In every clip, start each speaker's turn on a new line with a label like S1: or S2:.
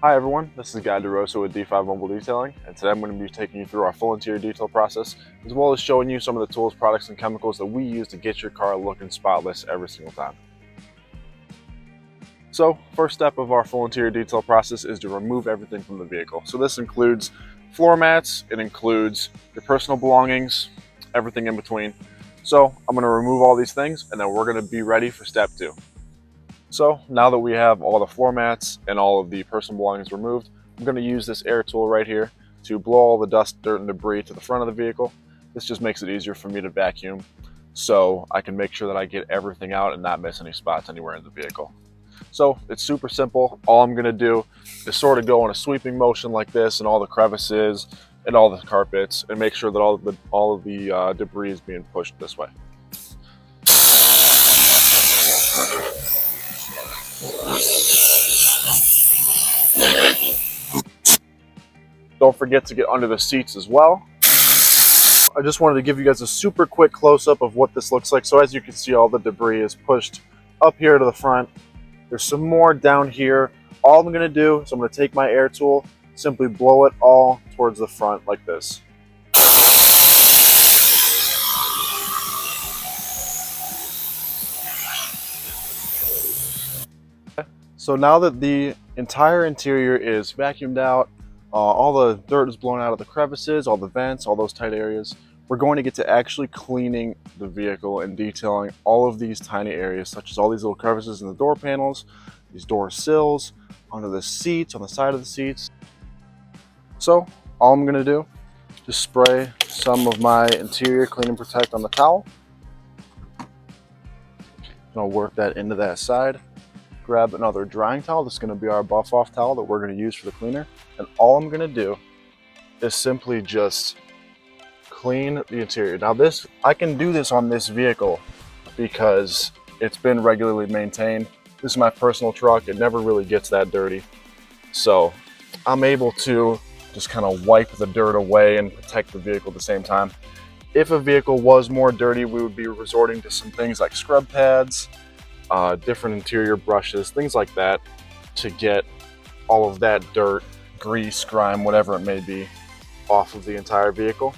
S1: Hi everyone, this is Guy DeRosa with D5 Mobile Detailing, and today I'm going to be taking you through our full interior detail process, as well as showing you some of the tools, products, and chemicals that we use to get your car looking spotless every single time. So, first step of our full interior detail process is to remove everything from the vehicle. So this includes floor mats, it includes your personal belongings, everything in between. So I'm going to remove all these things, and then we're going to be ready for step 2. So now that we have all the floor mats and all of the personal belongings removed, I'm going to use this air tool right here to blow all the dust, dirt, and debris to the front of the vehicle. This just makes it easier for me to vacuum so I can make sure that I get everything out and not miss any spots anywhere in the vehicle. So it's super simple. All I'm going to do is sort of go in a sweeping motion like this and all the crevices and all the carpets and make sure that all of the debris is being pushed this way. Don't forget to get under the seats as well. I just wanted to give you guys a super quick close-up of what this looks like. So as you can see, all the debris is pushed up here to the front. There's some more down here. All I'm gonna do is I'm gonna take my air tool, simply blow it all towards the front like this. So now that the entire interior is vacuumed out, all the dirt is blown out of the crevices, all the vents, all those tight areas, we're going to get to actually cleaning the vehicle and detailing all of these tiny areas, such as all these little crevices in the door panels, these door sills, under the seats, on the side of the seats. So all I'm gonna do, just spray some of my interior clean and protect on the towel. And I'll work that into that side. Grab another drying towel. This is going to be our buff off towel that we're going to use for the cleaner. And all I'm going to do is simply just clean the interior. Now I can do this on this vehicle because it's been regularly maintained. This is my personal truck. It never really gets that dirty. So I'm able to just kind of wipe the dirt away and protect the vehicle at the same time. If a vehicle was more dirty, we would be resorting to some things like scrub pads, different interior brushes, things like that, to get all of that dirt, grease, grime, whatever it may be, off of the entire vehicle.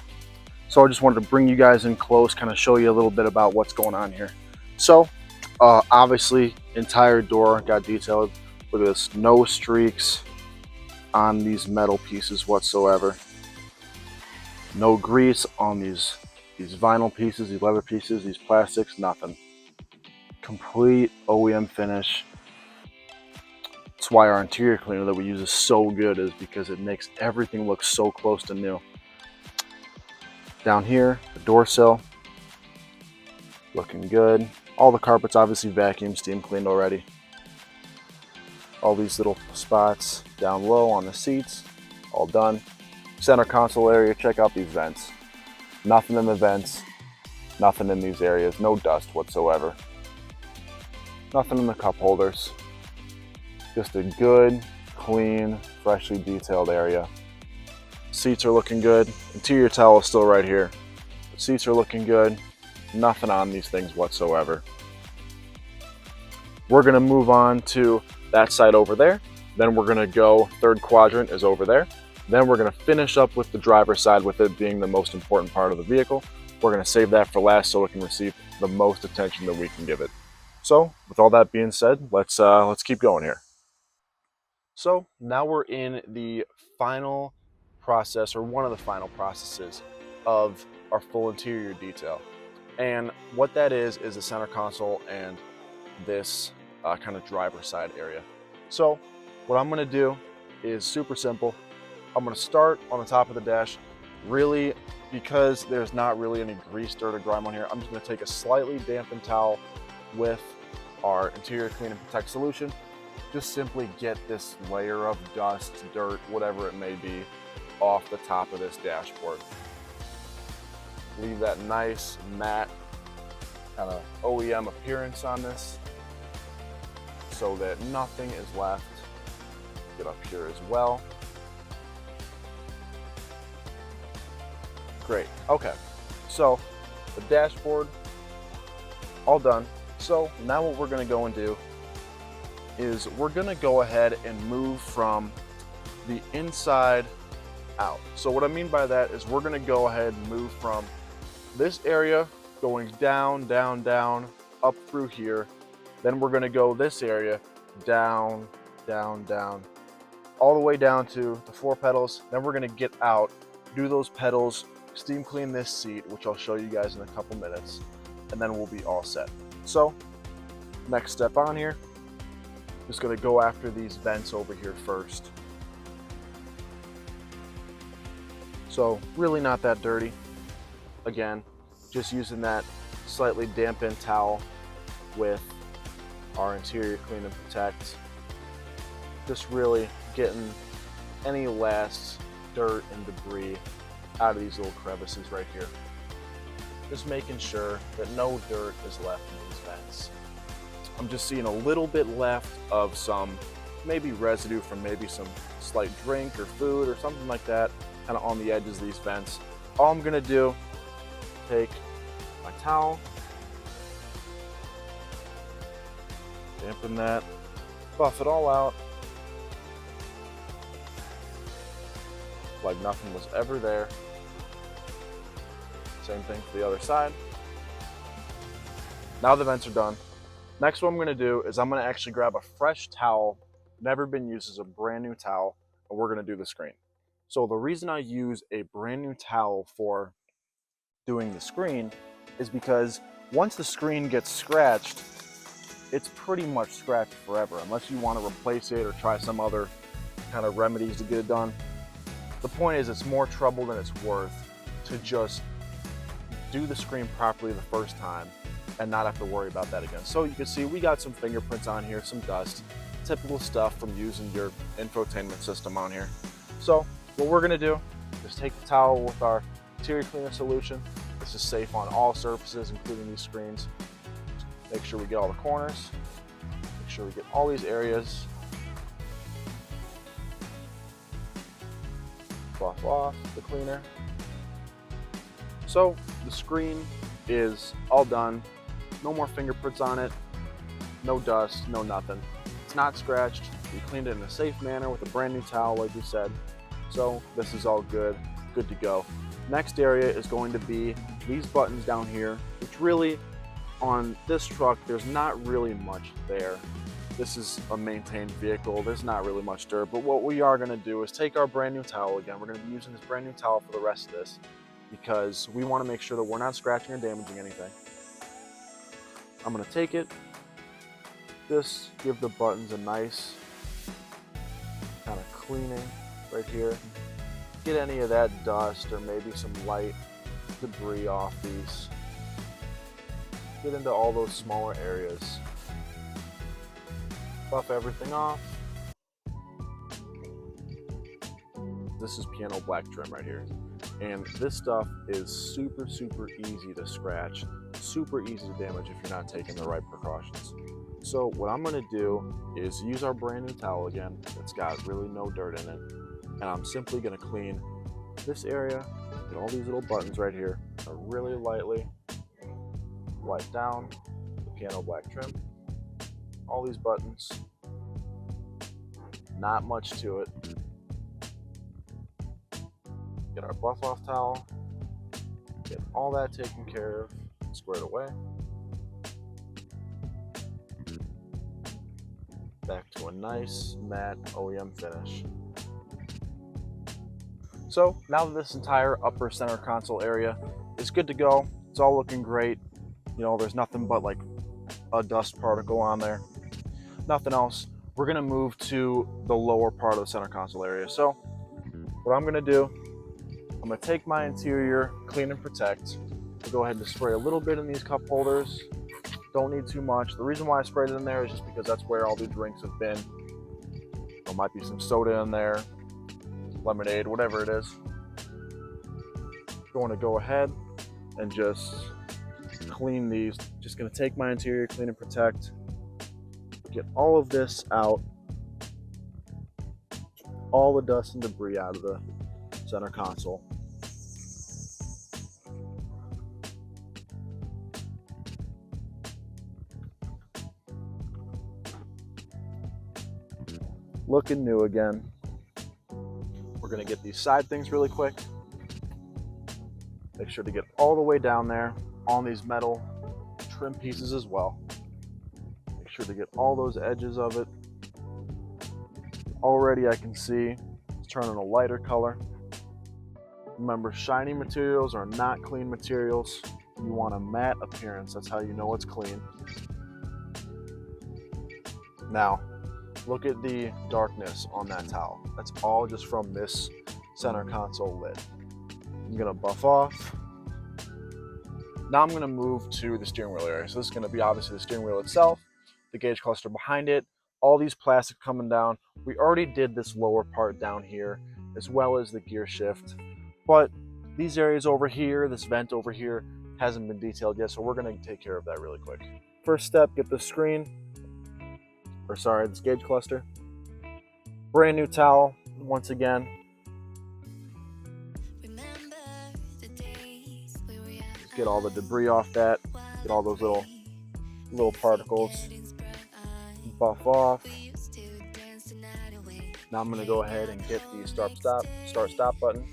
S1: So I just wanted to bring you guys in close, kind of show you a little bit about what's going on here. So obviously, entire door got detailed. Look at this, no streaks on these metal pieces whatsoever. No grease on these vinyl pieces, these leather pieces, these plastics, nothing. Complete OEM finish. That's why our interior cleaner that we use is so good, is because it makes everything look so close to new. Down here, the door sill, looking good. All the carpets obviously vacuumed, steam cleaned already. All these little spots down low on the seats, all done. Center console area, check out these vents. Nothing in the vents, nothing in these areas, no dust whatsoever. Nothing in the cup holders. Just a good, clean, freshly detailed area. Seats are looking good. Interior towel is still right here. The seats are looking good. Nothing on these things whatsoever. We're gonna move on to that side over there. Then we're gonna go, third quadrant is over there. Then we're gonna finish up with the driver's side, with it being the most important part of the vehicle. We're gonna save that for last so it can receive the most attention that we can give it. So with all that being said, let's keep going here. So now we're in the final process, or one of the final processes of our full interior detail. And what that is the center console and this kind of driver's side area. So what I'm gonna do is super simple. I'm gonna start on the top of the dash. Really, because there's not really any grease, dirt, or grime on here, I'm just gonna take a slightly dampened towel with our interior clean and protect solution. Just simply get this layer of dust, dirt, whatever it may be, off the top of this dashboard. Leave that nice matte kind of OEM appearance on this so that nothing is left. Get up here as well. Great, okay. So the dashboard, all done. So now what we're gonna go and do is we're gonna go ahead and move from the inside out. So what I mean by that is we're gonna go ahead and move from this area going down, down, down, up through here. Then we're gonna go this area down, down, down, all the way down to the 4 pedals. Then we're gonna get out, do those pedals, steam clean this seat, which I'll show you guys in a couple minutes, and then we'll be all set. So next step on here, just gonna go after these vents over here first. So really not that dirty. Again, just using that slightly dampened towel with our interior clean and protect. Just really getting any last dirt and debris out of these little crevices right here. Just making sure that no dirt is left in these vents. I'm just seeing a little bit left of some maybe residue from maybe some slight drink or food or something like that, kind of on the edges of these vents. All I'm gonna do, take my towel, dampen that, buff it all out like nothing was ever there. Same thing for the other side. Now the vents are done. Next, what I'm gonna do is I'm gonna actually grab a fresh towel, never been used as a brand new towel, and we're gonna do the screen. So the reason I use a brand new towel for doing the screen is because once the screen gets scratched, it's pretty much scratched forever, unless you want to replace it or try some other kind of remedies to get it done. The point is, it's more trouble than it's worth to just do the screen properly the first time and not have to worry about that again. So you can see we got some fingerprints on here, some dust, typical stuff from using your infotainment system on here. So what we're gonna do is take the towel with our interior cleaner solution. This is safe on all surfaces, including these screens. Make sure we get all the corners, make sure we get all these areas. Buff off the cleaner. So the screen is all done. No more fingerprints on it, no dust, no nothing. It's not scratched. We cleaned it in a safe manner with a brand new towel, like we said. So this is all good to go. Next area is going to be these buttons down here, which really on this truck, there's not really much there. This is a maintained vehicle. There's not really much dirt, but what we are gonna do is take our brand new towel again. We're gonna be using this brand new towel for the rest of this because we wanna make sure that we're not scratching or damaging anything. I'm gonna take it, just give the buttons a nice kind of cleaning right here. Get any of that dust or maybe some light debris off these. Get into all those smaller areas. Buff everything off. This is piano black trim right here. And this stuff is super, super easy to scratch, super easy to damage if you're not taking the right precautions. So what I'm gonna do is use our brand new towel again. It's got really no dirt in it. And I'm simply gonna clean this area, get all these little buttons right here, really lightly wipe down the piano black trim, all these buttons, not much to it. Get our buff off towel, get all that taken care of, squared away. Back to a nice matte OEM finish. So now that this entire upper center console area is good to go, it's all looking great. You know, there's nothing but like a dust particle on there, nothing else. We're gonna move to the lower part of the center console area. So what I'm gonna do, I'm gonna take my interior clean and protect. I'll go ahead and spray a little bit in these cup holders. Don't need too much. The reason why I sprayed it in there is just because that's where all the drinks have been. There might be some soda in there, lemonade, whatever it is. Going to go ahead and just clean these. Just gonna take my interior clean and protect, get all of this out, all the dust and debris out of the center console. Looking new again. We're gonna get these side things really quick. Make sure to get all the way down there on these metal trim pieces as well. Make sure to get all those edges of it. Already I can see it's turning a lighter color. Remember, shiny materials are not clean materials. You want a matte appearance. That's how you know it's clean. Now, look at the darkness on that towel. That's all just from this center console lid. I'm gonna buff off. Now I'm gonna move to the steering wheel area. So this is gonna be obviously the steering wheel itself, the gauge cluster behind it, all these plastic coming down. We already did this lower part down here, as well as the gear shift. But these areas over here, this vent over here, hasn't been detailed yet, so we're gonna take care of that really quick. First step, get the screen, this gauge cluster. Brand new towel, once again. Just get all the debris off that, get all those little particles. Buff off. Now I'm gonna go ahead and get the start-stop button.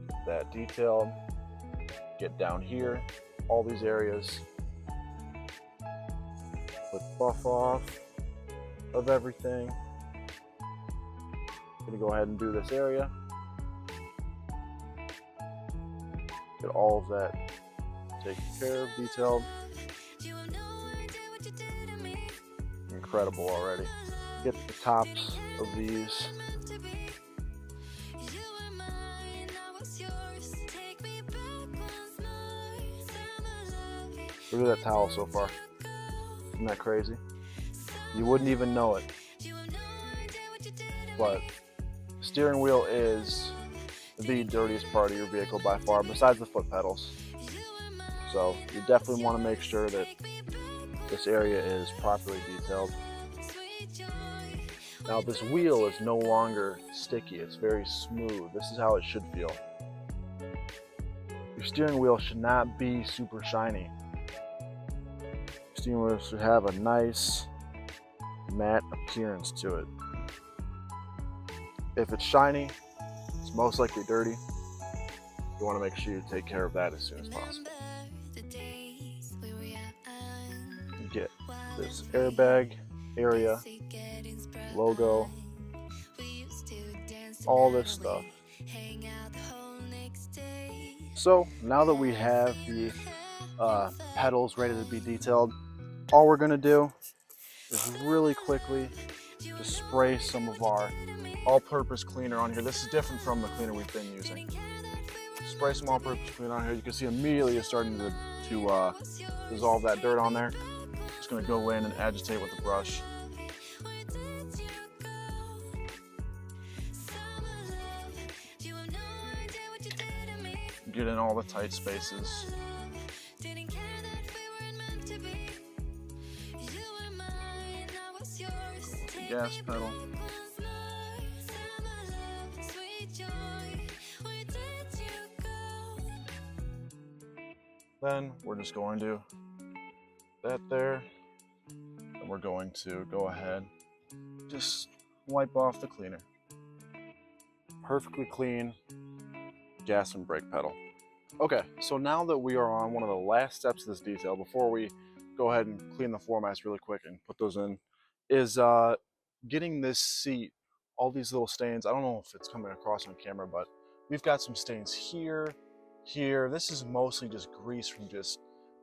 S1: Get that detailed. Get down here, all these areas. Put buff off of everything. Gonna go ahead and do this area. Get all of that taken care of, detailed. Incredible already. Get the tops of these. Look at that towel so far. Isn't that crazy? You wouldn't even know it. But the steering wheel is the dirtiest part of your vehicle by far, besides the foot pedals. So you definitely want to make sure that this area is properly detailed. Now this wheel is no longer sticky, it's very smooth. This is how it should feel. Your steering wheel should not be super shiny. Your steering wheel should have a nice matte appearance to it. If it's shiny, it's most likely dirty. You want to make sure you take care of that as soon as possible. Get this airbag area, logo, all this stuff. So now that we have the pedals ready to be detailed, all we're going to do is really quickly just spray some of our all-purpose cleaner on here. This is different from the cleaner we've been using. Spray some all-purpose cleaner on here. You can see immediately it's starting to dissolve that dirt on there. Just going to go in and agitate with the brush. Get in all the tight spaces. The gas pedal. Then we're just going to that there, and we're going to go ahead, just wipe off the cleaner. Perfectly clean gas and brake pedal. Okay, so now that we are on one of the last steps of this detail, before we go ahead and clean the floor mats really quick and put those in, is getting this seat, all these little stains. I don't know if it's coming across on camera, but we've got some stains here, here. This is mostly just grease from just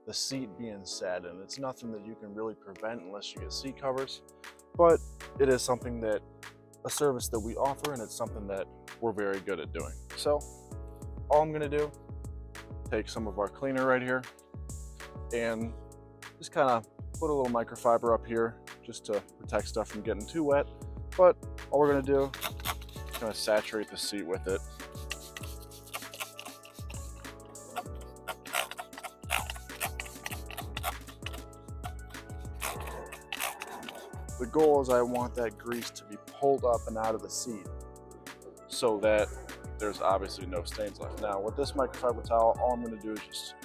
S1: the seat being set, and it's nothing that you can really prevent unless you get seat covers, but it is something that, a service that we offer, and it's something that we're very good at doing. So all I'm gonna do, take some of our cleaner right here and just kind of put a little microfiber up here just to protect stuff from getting too wet. But all we're gonna do is kind of saturate the seat with it. The goal is I want that grease to be pulled up and out of the seat so that there's obviously no stains left. Now with this microfiber towel, all I'm going to do is just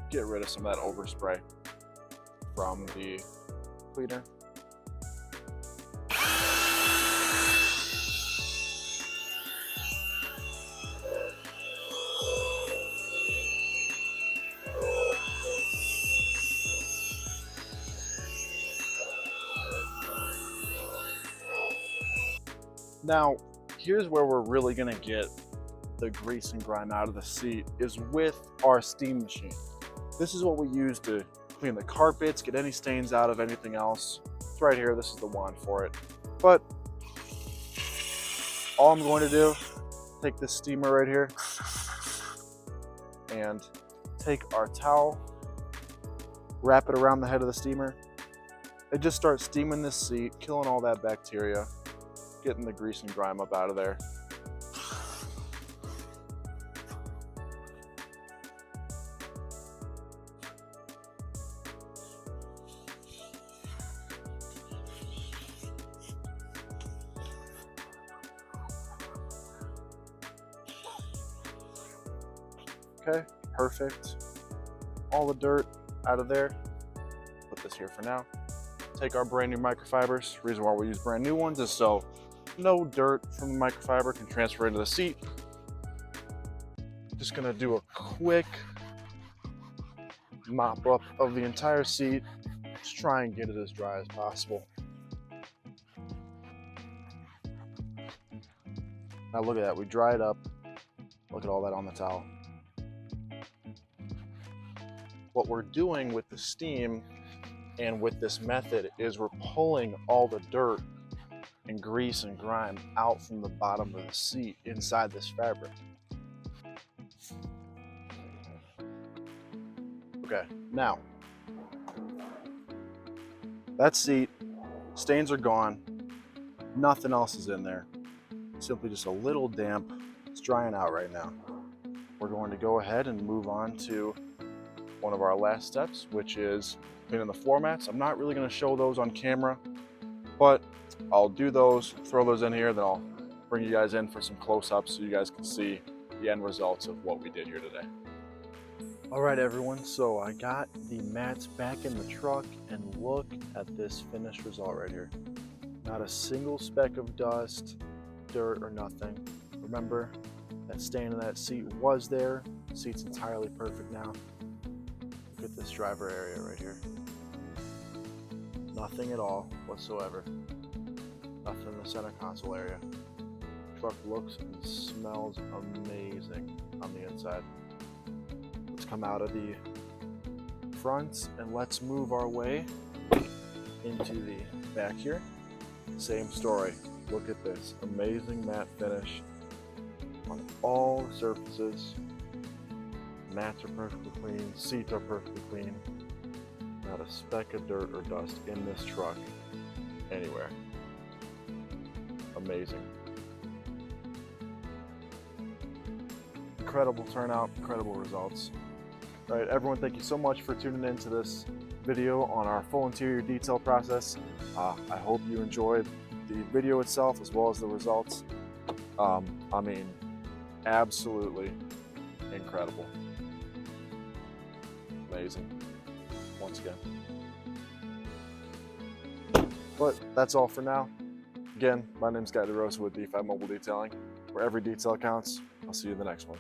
S1: get rid of some of that overspray from the cleaner. Now, here's where we're really gonna get the grease and grime out of the seat, is with our steam machine. This is what we use to clean the carpets, get any stains out of anything else. It's right here, this is the wand for it. But all I'm going to do, take this steamer right here and take our towel, wrap it around the head of the steamer, and just start steaming this seat, killing all that bacteria, getting the grease and grime up out of there. Okay, perfect. All the dirt out of there. Put this here for now. Take our brand new microfibers. Reason why we use brand new ones is so no dirt from the microfiber can transfer into the seat. Just gonna do a quick mop up of the entire seat. Just try and get it as dry as possible. Now look at that, we dried up. Look at all that on the towel. What we're doing with the steam and with this method is we're pulling all the dirt and grease and grime out from the bottom of the seat inside this fabric. Okay, now, that seat, stains are gone, nothing else is in there. Simply just a little damp. It's drying out right now. We're going to go ahead and move on to one of our last steps, which is cleaning the floor mats. I'm not really going to show those on camera, but I'll do those, throw those in here, then I'll bring you guys in for some close-ups so you guys can see the end results of what we did here today. All right, everyone, so I got the mats back in the truck, and look at this finished result right here. Not a single speck of dust, dirt, or nothing. Remember, that stain in that seat was there. The seat's entirely perfect now. Look at this driver area right here. Nothing at all whatsoever. Nothing in the center console area. The truck looks and smells amazing on the inside. Let's come out of the front and let's move our way into the back here. Same story. Look at this amazing matte finish on all the surfaces. Mats are perfectly clean, seats are perfectly clean. Not a speck of dirt or dust in this truck anywhere. Amazing. Incredible turnout, incredible results. All right, everyone, thank you so much for tuning in to this video on our full interior detail process. I hope you enjoyed the video itself as well as the results. I mean, absolutely incredible. Amazing, once again. But that's all for now. Again, my name's Guy DeRosa with D5 Mobile Detailing, where every detail counts. I'll see you in the next one.